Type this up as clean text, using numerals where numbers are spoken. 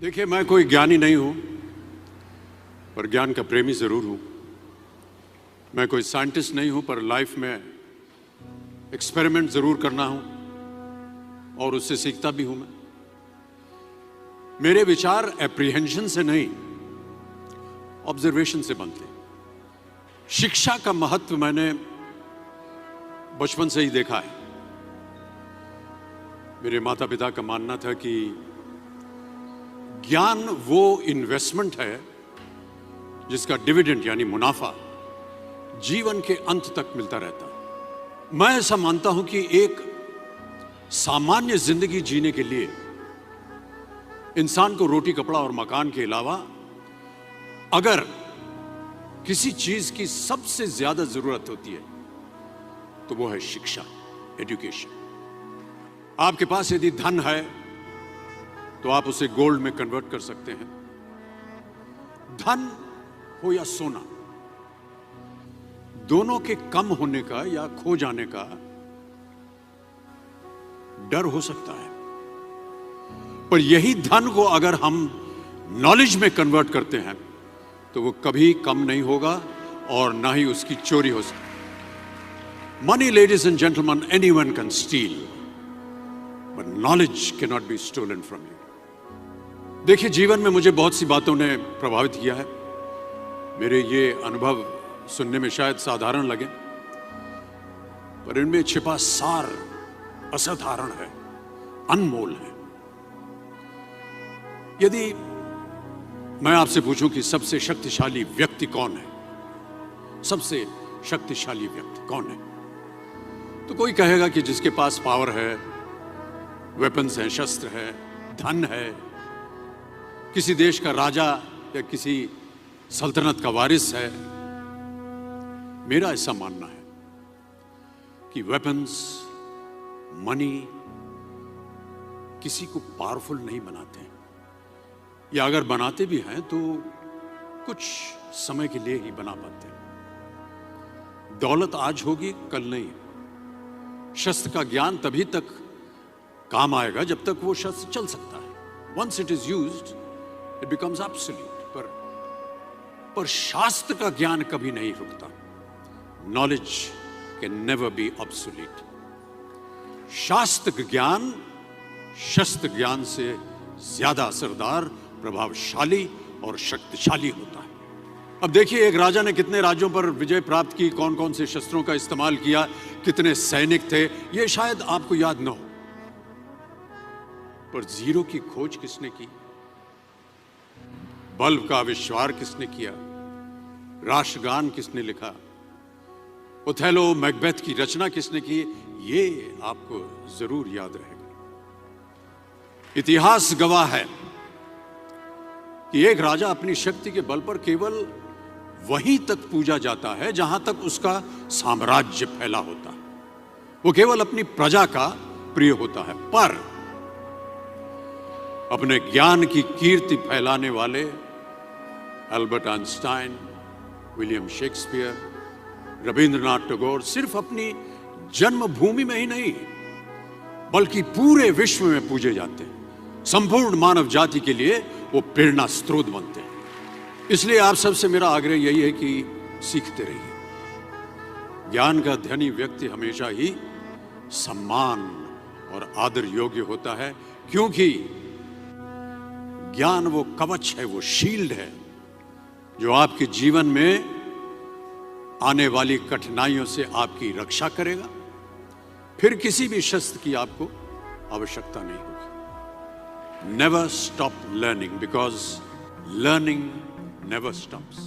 देखिए, मैं कोई ज्ञानी नहीं हूं, पर ज्ञान का प्रेमी जरूर हूं। मैं कोई साइंटिस्ट नहीं हूं, पर लाइफ में एक्सपेरिमेंट जरूर करना हूं और उससे सीखता भी हूं। मेरे विचार एप्रीहेंशन से नहीं, ऑब्जर्वेशन से बनते। शिक्षा का महत्व मैंने बचपन से ही देखा है। मेरे माता पिता का मानना था कि ज्ञान वो इन्वेस्टमेंट है जिसका डिविडेंड यानी मुनाफा जीवन के अंत तक मिलता रहता है। मैं ऐसा मानता हूं कि एक सामान्य जिंदगी जीने के लिए इंसान को रोटी कपड़ा और मकान के अलावा अगर किसी चीज की सबसे ज्यादा जरूरत होती है तो वो है शिक्षा, एजुकेशन। आपके पास यदि धन है तो आप उसे गोल्ड में कन्वर्ट कर सकते हैं। धन हो या सोना, दोनों के कम होने का या खो जाने का डर हो सकता है, पर यही धन को अगर हम नॉलेज में कन्वर्ट करते हैं तो वो कभी कम नहीं होगा और ना ही उसकी चोरी हो सकती। Money, ladies and gentleman, anyone can steal, but knowledge can not be stolen from you. देखिए, जीवन में मुझे बहुत सी बातों ने प्रभावित किया है। मेरे ये अनुभव सुनने में शायद साधारण लगे, पर इनमें छिपा सार असाधारण है, अनमोल है। यदि मैं आपसे पूछूं कि सबसे शक्तिशाली व्यक्ति कौन है, सबसे शक्तिशाली व्यक्ति कौन है, तो कोई कहेगा कि जिसके पास पावर है, वेपन्स हैं, शस्त्र है, धन है, किसी देश का राजा या किसी सल्तनत का वारिस है। मेरा ऐसा मानना है कि वेपन्स, मनी किसी को पावरफुल नहीं बनाते, या अगर बनाते भी हैं तो कुछ समय के लिए ही बना पाते हैं। दौलत आज होगी, कल नहीं। शस्त्र का ज्ञान तभी तक काम आएगा जब तक वो शस्त्र चल सकता है। Once it is used it becomes absolute. पर शास्त्र का ज्ञान कभी नहीं रुकता। Knowledge can never be obsolete. शास्त्र ज्ञान शस्त्र ज्ञान से ज्यादा असरदार, प्रभावशाली और शक्तिशाली होता है। अब देखिए, एक राजा ने कितने राज्यों पर विजय प्राप्त की, कौन कौन से शस्त्रों का इस्तेमाल किया, कितने सैनिक थे, यह शायद आपको याद न हो, पर जीरो की खोज किसने की, बल्ब का आविष्कार किसने किया, राष्ट्रगान किसने लिखा, ओथेलो, मैकबेथ की रचना किसने की, ये आपको जरूर याद रहेगा। इतिहास गवाह है कि एक राजा अपनी शक्ति के बल पर केवल वहीं तक पूजा जाता है जहां तक उसका साम्राज्य फैला होता है। वो केवल अपनी प्रजा का प्रिय होता है। पर अपने ज्ञान की कीर्ति फैलाने वाले Albert Einstein, William Shakespeare, Rabindranath Tagore सिर्फ अपनी जन्मभूमि में ही नहीं बल्कि पूरे विश्व में पूजे जाते हैं। संपूर्ण मानव जाति के लिए वो प्रेरणा स्रोत बनते हैं। इसलिए आप सबसे मेरा आग्रह यही है कि सीखते रहिए। ज्ञान का धनी व्यक्ति हमेशा ही सम्मान और आदर योग्य होता है, क्योंकि ज्ञान वो कवच है, वो शील्ड है जो आपके जीवन में आने वाली कठिनाइयों से आपकी रक्षा करेगा। फिर किसी भी शस्त्र की आपको आवश्यकता नहीं होगी। Never stop learning, because learning never stops.